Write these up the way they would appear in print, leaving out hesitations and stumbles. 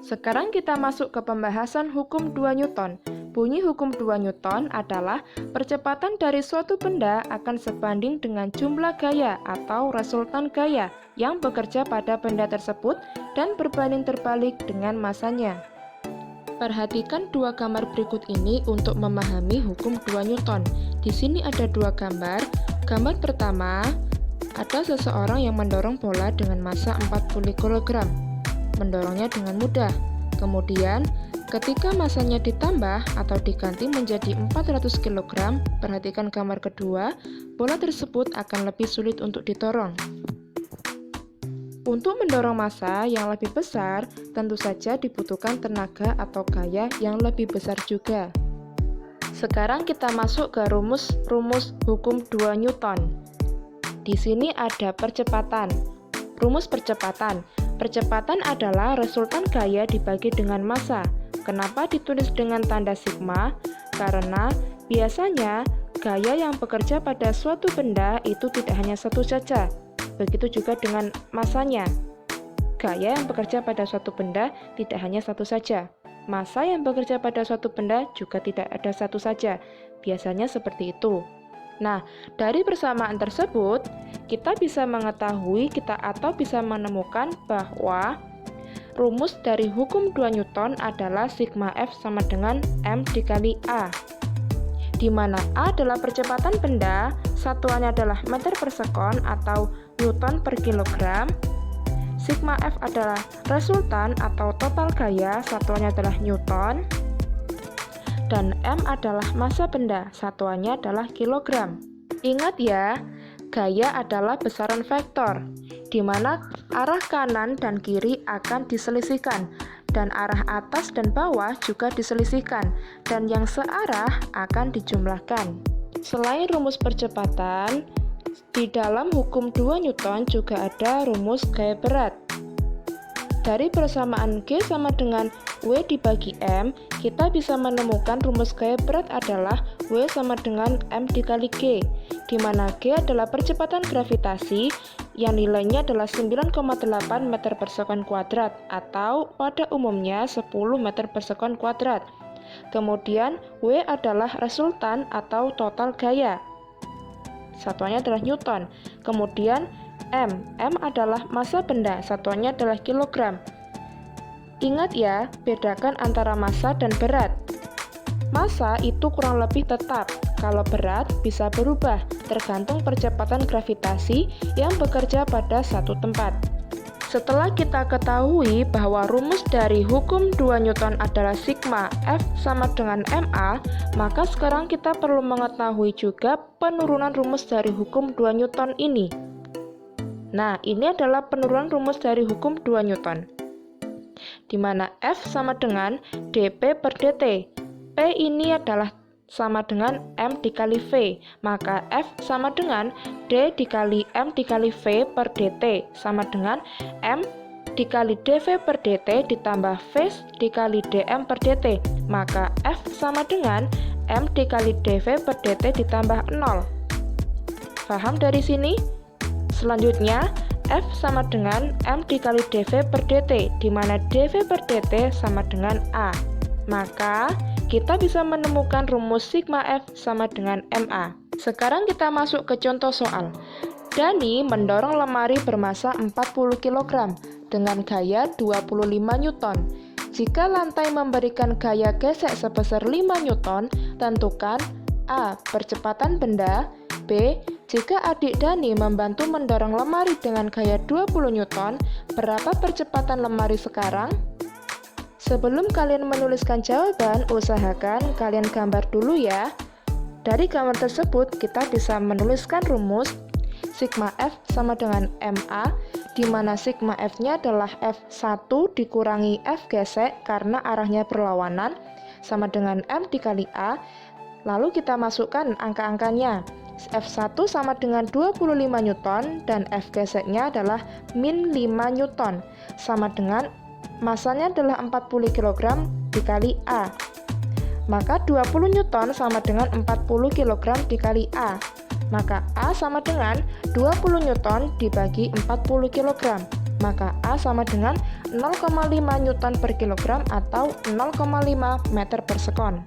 Sekarang kita masuk ke pembahasan hukum 2 Newton. Bunyi hukum 2 Newton adalah percepatan dari suatu benda akan sebanding dengan jumlah gaya atau resultan gaya yang bekerja pada benda tersebut dan berbanding terbalik dengan masanya. Perhatikan dua gambar berikut ini untuk memahami hukum 2 Newton. Di sini ada dua gambar. Gambar pertama, ada seseorang yang mendorong bola dengan massa 40 kg. Mendorongnya dengan mudah. Kemudian, ketika masanya ditambah atau diganti menjadi 400 kg, perhatikan gambar kedua, bola tersebut akan lebih sulit untuk didorong. Untuk mendorong massa yang lebih besar, tentu saja dibutuhkan tenaga atau gaya yang lebih besar juga. Sekarang kita masuk ke rumus hukum 2 Newton. Di sini ada percepatan. Rumus percepatan. Percepatan adalah resultan gaya dibagi dengan massa. Kenapa ditulis dengan tanda sigma? Karena biasanya gaya yang bekerja pada suatu benda itu tidak hanya satu saja. Begitu juga dengan massanya. Gaya yang bekerja pada suatu benda tidak hanya satu saja. Massa yang bekerja pada suatu benda juga tidak ada satu saja. Biasanya seperti itu. Nah, dari persamaan tersebut, kita bisa mengetahui atau bisa menemukan bahwa rumus dari hukum 2 Newton adalah sigma F sama dengan M dikali A. Di mana A adalah percepatan benda, satuannya adalah meter per sekon atau Newton per kilogram. Sigma F adalah resultan atau total gaya, satuannya adalah Newton. Dan M adalah massa benda, satuannya adalah kilogram. Ingat ya, gaya adalah besaran vektor, di mana arah kanan dan kiri akan diselisihkan, dan arah atas dan bawah juga diselisihkan, dan yang searah akan dijumlahkan. Selain rumus percepatan, di dalam hukum 2 Newton juga ada rumus gaya berat. Dari persamaan G sama dengan W dibagi M, kita bisa menemukan rumus gaya berat adalah W sama dengan M dikali G, di mana G adalah percepatan gravitasi yang nilainya adalah 9,8 meter per sekon kuadrat atau pada umumnya 10 meter per sekon kuadrat. Kemudian W adalah resultan atau total gaya, satuannya adalah Newton. Kemudian M adalah massa benda, satuannya adalah kilogram. Ingat ya, bedakan antara massa dan berat. Massa itu kurang lebih tetap, kalau berat bisa berubah, tergantung percepatan gravitasi yang bekerja pada satu tempat. Setelah kita ketahui bahwa rumus dari hukum 2 Newton adalah sigma F sama dengan MA, maka sekarang kita perlu mengetahui juga penurunan rumus dari hukum 2 Newton ini. Nah, ini adalah penurunan rumus dari hukum 2 Newton, di mana F sama dengan dP per dt. P ini adalah sama dengan M dikali V, maka F sama dengan D dikali M dikali V per dt, sama dengan M dikali dV per dt ditambah V dikali dM per dt, maka F sama dengan M dikali dV per dt ditambah 0. Paham dari sini? Selanjutnya, F sama dengan M dikali dV per dt, di mana dV per dt sama dengan A. Maka, kita bisa menemukan rumus sigma F sama dengan MA. Sekarang kita masuk ke contoh soal. Dani mendorong lemari bermassa 40 kg dengan gaya 25 Newton. Jika lantai memberikan gaya gesek sebesar 5 Newton, tentukan A. Percepatan benda, B. Jika adik Dani membantu mendorong lemari dengan gaya 20 Newton, berapa percepatan lemari sekarang? Sebelum kalian menuliskan jawaban, usahakan kalian gambar dulu ya. Dari gambar tersebut, kita bisa menuliskan rumus sigma F sama dengan MA, di mana sigma F-nya adalah F1 dikurangi F gesek karena arahnya berlawanan, sama dengan M dikali A. Lalu kita masukkan angka-angkanya. F1 sama dengan 25 Newton dan F geseknya adalah min 5 Newton, sama dengan massanya adalah 40 kg dikali A. Maka 20 Newton sama dengan 40 kg dikali A. Maka A sama dengan 20 Newton dibagi 40 kg. Maka A sama dengan 0,5 Newton per kilogram atau 0,5 meter per sekon.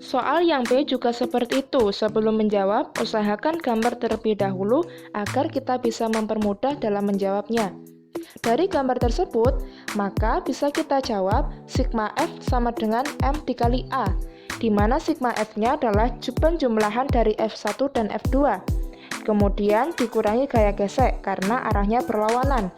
Soal yang B juga seperti itu. Sebelum menjawab, usahakan gambar terlebih dahulu agar kita bisa mempermudah dalam menjawabnya. Dari gambar tersebut, maka bisa kita jawab sigma F sama dengan M dikali A, di mana sigma F-nya adalah penjumlahan dari F1 dan F2. Kemudian dikurangi gaya gesek karena arahnya berlawanan,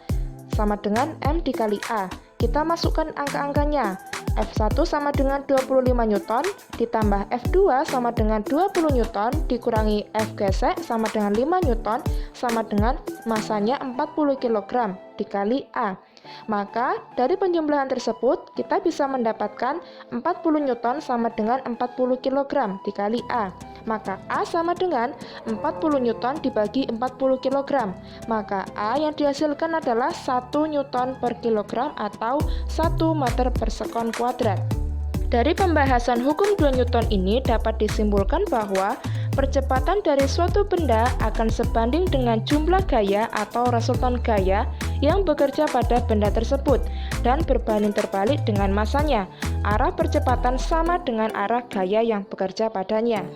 sama dengan M dikali A. Kita masukkan angka-angkanya. F1 sama dengan 25 Newton, ditambah F2 sama dengan 20 Newton, dikurangi F gesek sama dengan 5 Newton, sama dengan masanya 40 kg, dikali A. Maka, dari penjumlahan tersebut, kita bisa mendapatkan 40 Newton sama dengan 40 kg, dikali A. Maka A sama dengan 40 Newton dibagi 40 kg. Maka A yang dihasilkan adalah 1 Newton per kilogram atau 1 meter per sekon kuadrat. Dari pembahasan hukum 2 Newton ini dapat disimpulkan bahwa percepatan dari suatu benda akan sebanding dengan jumlah gaya atau resultan gaya yang bekerja pada benda tersebut dan berbanding terbalik dengan masanya. Arah percepatan sama dengan arah gaya yang bekerja padanya.